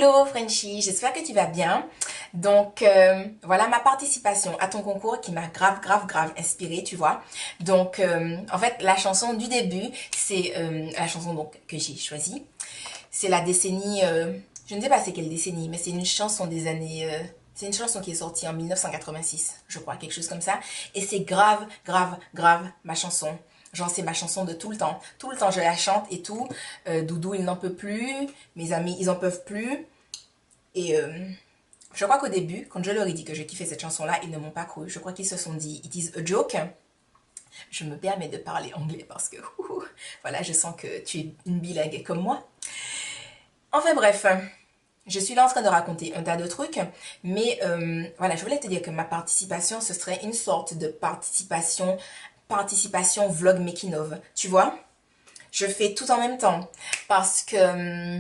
Hello Frenchie, j'espère que tu vas bien. Donc voilà ma participation à ton concours qui m'a grave inspirée, tu vois. Donc en fait la chanson du début, c'est la chanson donc que j'ai choisie. C'est la décennie, je ne sais pas c'est quelle décennie, mais c'est une chanson des années, c'est une chanson qui est sortie en 1986, je crois, quelque chose comme ça. Et c'est grave ma chanson. Genre, c'est ma chanson de tout le temps. Tout le temps, je la chante et tout. Doudou, il n'en peut plus. Mes amis, ils en peuvent plus. Et je crois qu'au début, quand je leur ai dit que je kiffais cette chanson-là, ils ne m'ont pas cru. Je crois qu'ils se sont dit, it is a joke. Je me permets de parler anglais parce que, voilà, je sens que tu es une bilingue comme moi. Enfin bref, je suis là en train de raconter un tas de trucs, mais voilà, je voulais te dire que ma participation, ce serait une sorte de participation vlog making of, tu vois. Je fais tout en même temps parce que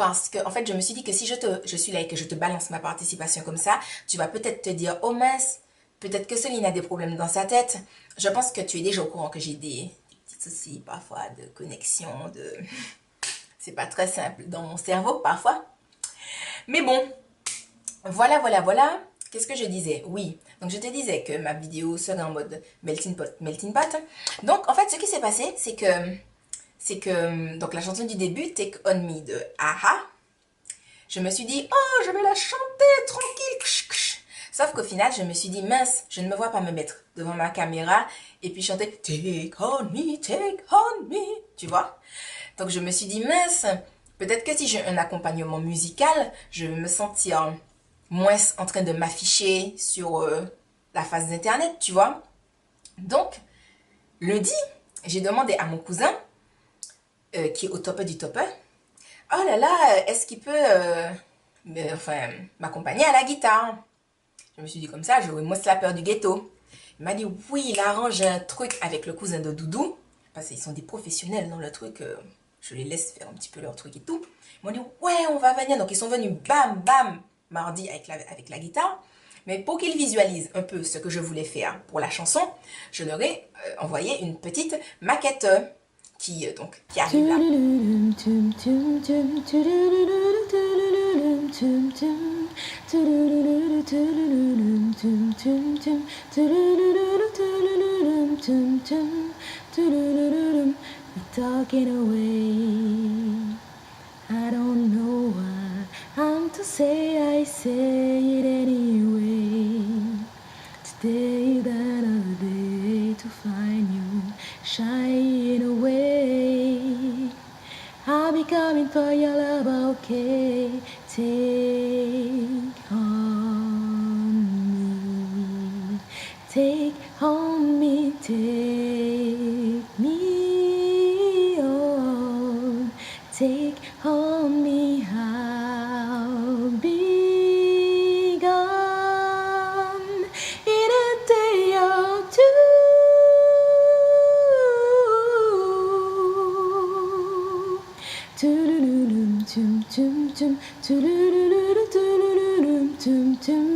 en fait, je me suis dit que si je suis là et que je te balance ma participation comme ça, tu vas peut-être te dire, oh mince, peut-être que Céline a des problèmes dans sa tête. Je pense que tu es déjà au courant que j'ai des petits soucis parfois de connexion, de... C'est pas très simple dans mon cerveau parfois. Mais bon, voilà. Qu'est-ce que je disais? Oui, donc je te disais que ma vidéo serait en mode melting pot, melting pot. Donc en fait, ce qui s'est passé, c'est que donc la chanson du début, Take On Me de Aha, je me suis dit, oh, je vais la chanter tranquille. Sauf qu'au final, je me suis dit, mince, je ne me vois pas me mettre devant ma caméra et puis chanter Take on me, tu vois. Donc je me suis dit, mince, peut-être que si j'ai un accompagnement musical, je vais me sentir moins en train de m'afficher sur la face d'internet, tu vois. Donc, lundi, j'ai demandé à mon cousin, qui est au top du top, oh là là, est-ce qu'il peut enfin, m'accompagner à la guitare? Je me suis dit comme ça, j'aurais moins la peur du ghetto. Il m'a dit oui, il arrange un truc avec le cousin de Doudou, parce qu'ils sont des professionnels dans le truc, je les laisse faire un petit peu leur truc et tout. Ils m'ont dit ouais, on va venir. Donc ils sont venus bam, mardi avec la guitare. Mais pour qu'ils visualisent un peu ce que je voulais faire pour la chanson, je leur ai envoyé une petite maquette donc, qui arrive là. Talking away, I don't know what I'm to say, I say it anyway. Today is another day to find you shining away. I'll be coming for your love, okay? Take on me, take on me, take me on, take on me, I'll be gone in a day or two. Toodaloo, tum tum tum, toodaloo, toodaloo, tum tum,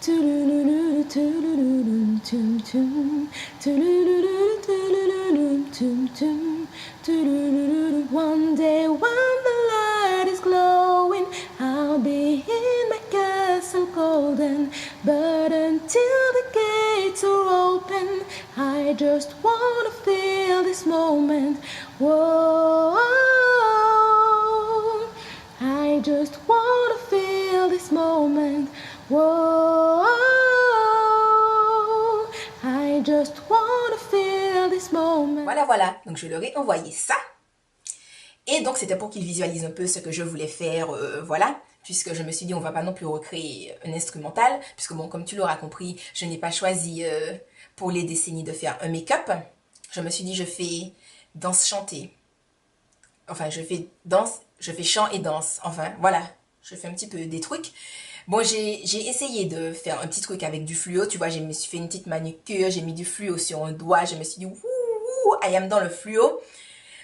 toodaloo, toodaloo, tum tum, toodaloo, toodaloo, tum tum, toodaloo. One day when the light is glowing, I'll be in my castle golden. But until the gates are open, I just wanna feel this moment. Whoa. I just wanna feel this moment. Whoa, I just wanna feel this moment. Voilà. Donc je leur ai envoyé ça. Et donc c'était pour qu'ils visualisent un peu ce que je voulais faire, voilà. Puisque je me suis dit, on va pas non plus recréer un instrumental. Puisque bon, comme tu l'auras compris, je n'ai pas choisi pour les décennies de faire un make-up. Je me suis dit, je fais danse chantée. Enfin, je fais chant et danse. Enfin, voilà, je fais un petit peu des trucs. Bon, j'ai essayé de faire un petit truc avec du fluo. Tu vois, je me suis fait une petite manucure, j'ai mis du fluo sur un doigt. Je me suis dit, wouhou, I am dans le fluo.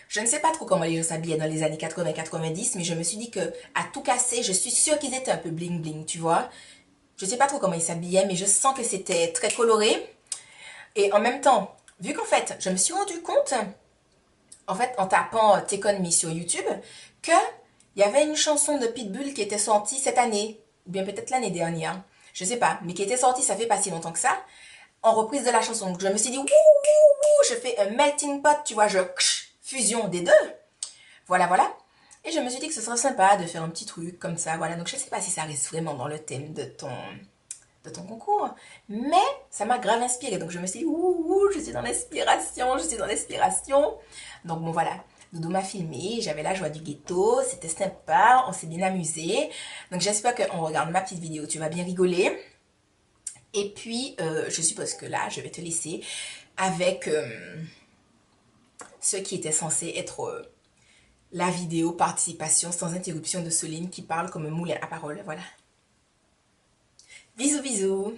Je ne sais pas trop comment les gens s'habillaient dans les années 80-90, mais je me suis dit que à tout casser, je suis sûre qu'ils étaient un peu bling bling, tu vois. Je ne sais pas trop comment ils s'habillaient, mais je sens que c'était très coloré. Et en même temps, vu qu'en fait, je me suis rendu compte, en fait, en tapant Take On Me sur YouTube, que Il y avait une chanson de Pitbull qui était sortie cette année, ou bien peut-être l'année dernière, je sais pas, mais qui était sortie, ça fait pas si longtemps que ça, en reprise de la chanson. Donc je me suis dit, wouh, wouh, wouh, je fais un melting pot, tu vois, fusion des deux. Voilà, voilà. Et je me suis dit que ce serait sympa de faire un petit truc comme ça, voilà. Donc je sais pas si ça reste vraiment dans le thème de ton concours, mais ça m'a grave inspiré. Donc je me suis dit, ouh, je suis dans l'inspiration, je suis dans l'inspiration. Donc bon, voilà. Doudou m'a filmé, j'avais la joie du ghetto, c'était sympa, on s'est bien amusé. Donc j'espère qu'on regarde ma petite vidéo, tu vas bien rigoler. Et puis, je suppose que là, je vais te laisser avec ce qui était censé être la vidéo participation sans interruption de Soline qui parle comme un moulin à parole. Voilà. Bisous, bisous.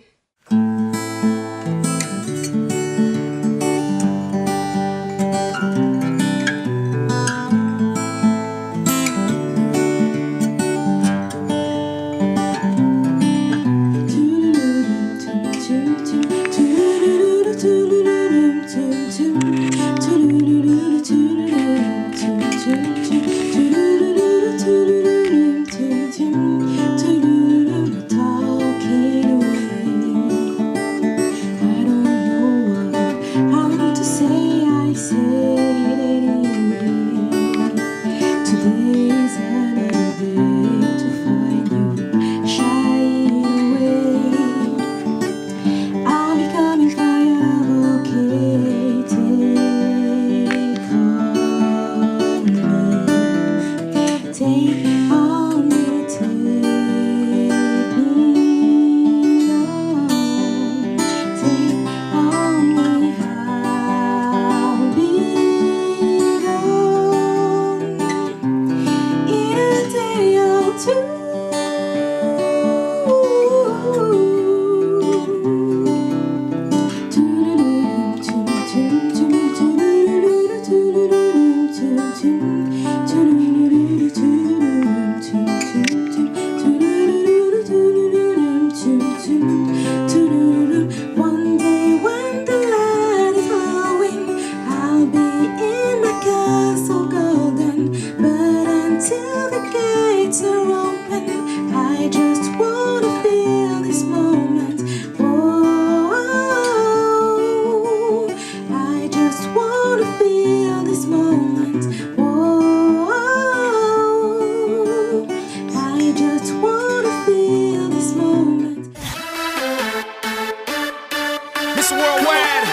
Miss Worldwide,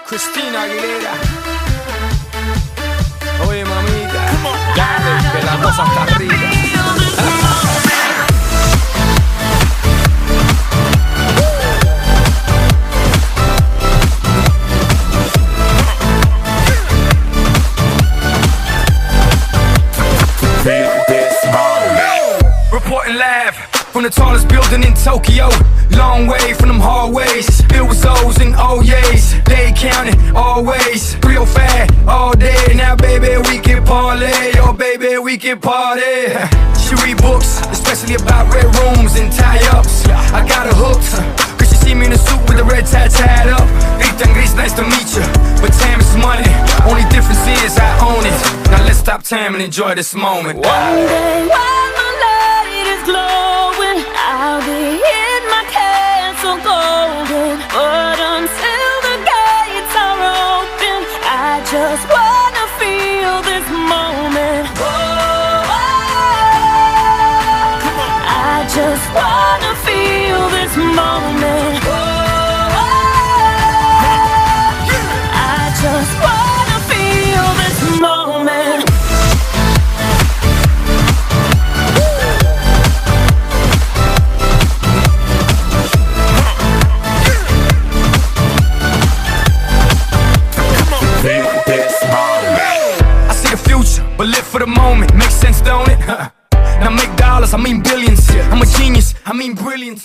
Christina Aguilera. Oye, mamita, dale, que la cosa está arriba. Reporting live from the tallest building in Tokyo. Long way from them hallways, filled with O's and O's. They counting always, real fat all day. Now baby we can parlay, oh baby we can party. She read books, especially about red rooms and tie-ups. I got her hooked, cause she see me in a suit with the red tie tied up. Rita and Gris, nice to meet you, but time is money. Only difference is I own it. Now let's stop time and enjoy this moment. One day while my light is glowing, I'll be in my castle golden. But until the gates are open, I just wanna feel this moment. Whoa, I just wanna feel this moment. Whoa, I just wanna feel this moment. But live for the moment, makes sense, don't it? Now make dollars, I mean billions. I'm a genius, I mean brilliance.